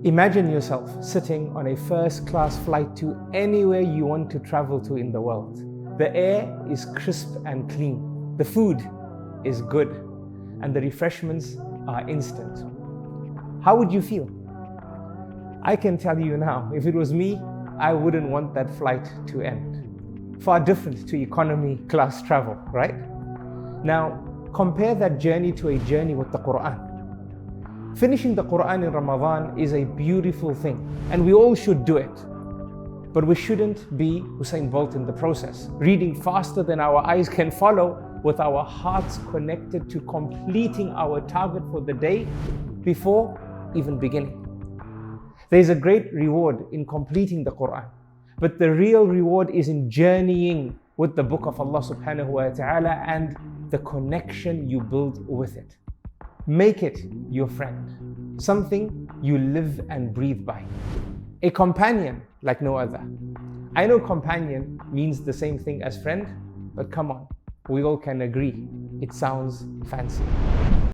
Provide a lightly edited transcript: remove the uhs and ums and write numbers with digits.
Imagine yourself sitting on a first-class flight to anywhere you want to travel to in the world. The air is crisp and clean, the food is good, and the refreshments are instant. How would you feel? I can tell you now, if it was me, I wouldn't want that flight to end. Far different to economy class travel, right? Now, compare that journey to a journey with the Qur'an. Finishing the Qur'an in Ramadan is a beautiful thing, and we all should do it. But we shouldn't be Usain Bolt in the process, reading faster than our eyes can follow, with our hearts connected to completing our target for the day before even beginning. There's a great reward in completing the Qur'an, but the real reward is in journeying with the book of Allah subhanahu wa ta'ala and the connection you build with it. Make it your friend, something you live and breathe by. A companion like no other. I know companion means the same thing as friend, but come on, we all can agree, it sounds fancy.